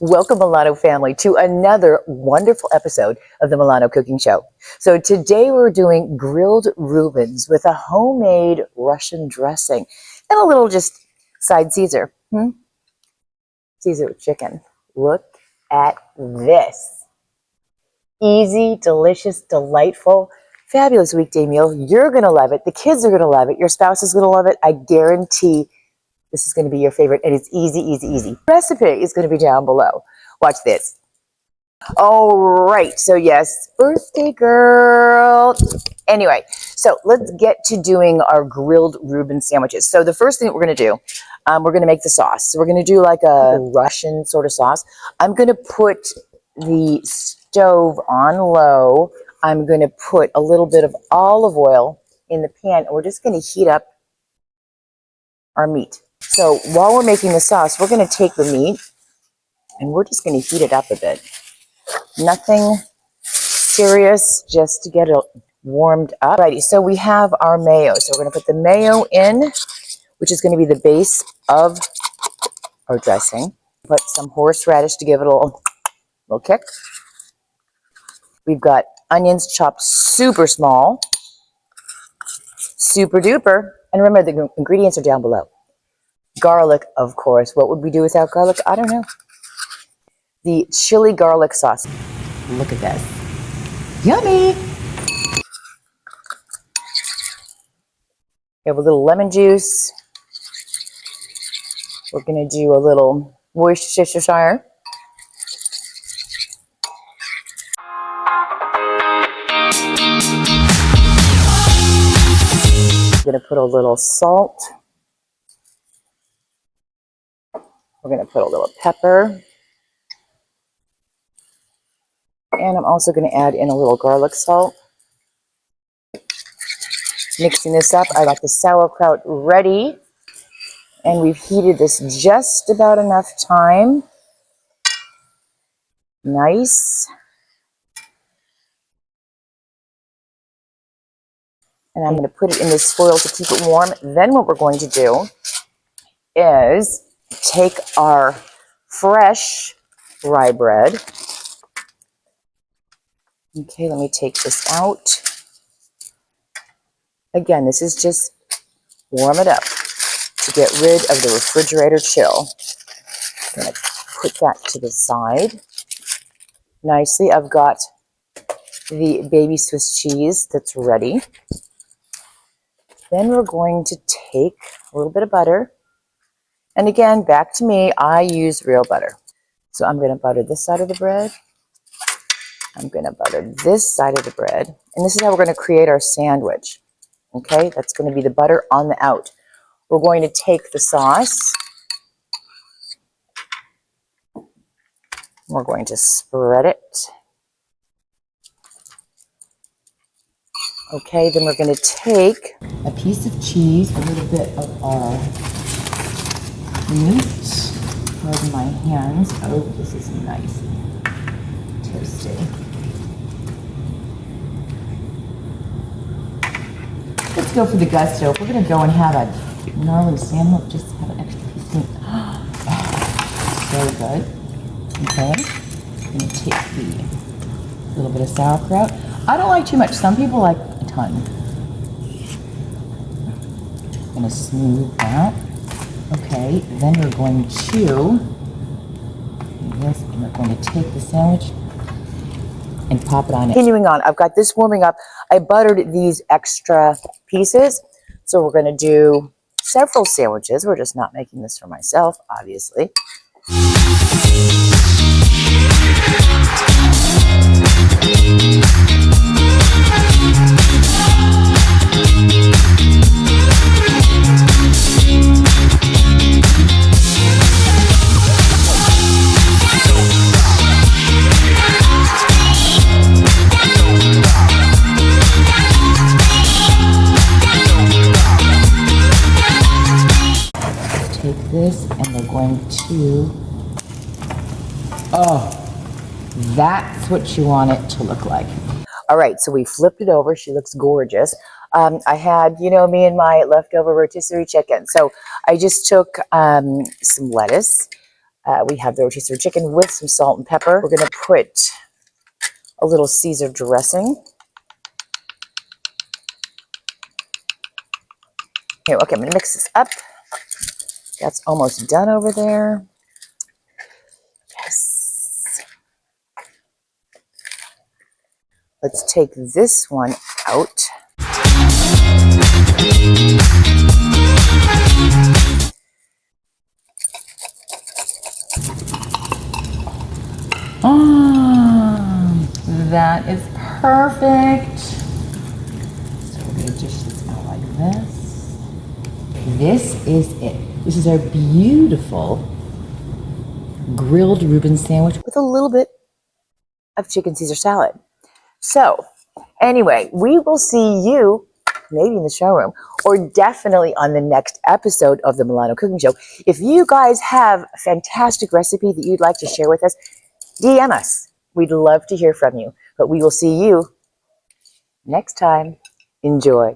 Welcome, Milano family, to another wonderful episode of the Milano Cooking Show. So today we're doing grilled Reubens with a homemade Russian dressing and a little just side Caesar. Caesar with chicken. Look at this. Easy, delicious, delightful, fabulous weekday meal. You're going to love it. The kids are going to love it. Your spouse is going to love it. I guarantee this is going to be your favorite, and it's easy, easy, easy. Recipe is going to be down below. Watch this. All right, so yes, birthday girl. Anyway, so let's get to doing our grilled Reuben sandwiches. So the first thing that we're going to do, we're going to make the sauce. So we're going to do like a Russian sort of sauce. I'm going to put the stove on low. I'm going to put a little bit of olive oil in the pan, and we're just going to heat up our meat. So while we're making the sauce, we're going to take the meat and we're just going to heat it up a bit. Nothing serious, just to get it warmed up. Alrighty, so we have our mayo. So we're going to put the mayo in, which is going to be the base of our dressing. Put some horseradish to give it a little kick. We've got onions chopped super small, super duper. And remember, the ingredients are down below. Garlic, of course. What would we do without garlic? I don't know. The chili garlic sauce. Look at this. Yummy! We have a little lemon juice. We're going to do a little Worcestershire. We're going to put a little salt. We're going to put a little pepper. And I'm also going to add in a little garlic salt. Mixing this up, I got the sauerkraut ready. And we've heated this just about enough time. Nice. And I'm going to put it in this foil to keep it warm. Then what we're going to do is take our fresh rye bread. Okay, let me take this out. Again, this is just warm it up to get rid of the refrigerator chill. I'm going to put that to the side nicely. I've got the baby Swiss cheese that's ready. Then we're going to take a little bit of butter. And again, back to me, I use real butter. So I'm going to butter this side of the bread. I'm going to butter this side of the bread. And this is how we're going to create our sandwich. Okay, that's going to be the butter on the out. We're going to take the sauce. We're going to spread it. Okay, then we're going to take a piece of cheese, a little bit of our meat. Pardon my hands. Oh, this is nice. Toasty. Let's go for the gusto. If we're going to go and have a gnarly sandwich, just have an extra piece of meat. Oh, so good. Okay. I'm going to take the little bit of sauerkraut. I don't like too much. Some people like a ton. I'm going to smooth that. Okay. Then we're going to do this, and we're going to take the sandwich and pop it on it. Continuing on, I've got this warming up. I buttered these extra pieces. So we're going to do several sandwiches. We're just not making this for myself, obviously. This, and we're going to, that's what you want it to look like. All right, so we flipped it over. She looks gorgeous. I had, you know, me and my leftover rotisserie chicken. So I just took some lettuce, We have the rotisserie chicken with some salt and pepper. We're going to put a little Caesar dressing. Here, okay, I'm going to mix this up. That's almost done over there. Yes. Let's take this one out. Oh, that is perfect. So we're going to dish this out like this. This is it. This is our beautiful grilled Reuben sandwich with a little bit of chicken Caesar salad. So anyway, we will see you maybe in the showroom or definitely on the next episode of the Milano Cooking Show. If you guys have a fantastic recipe that you'd like to share with us, DM us. We'd love to hear from you. But we will see you next time. Enjoy.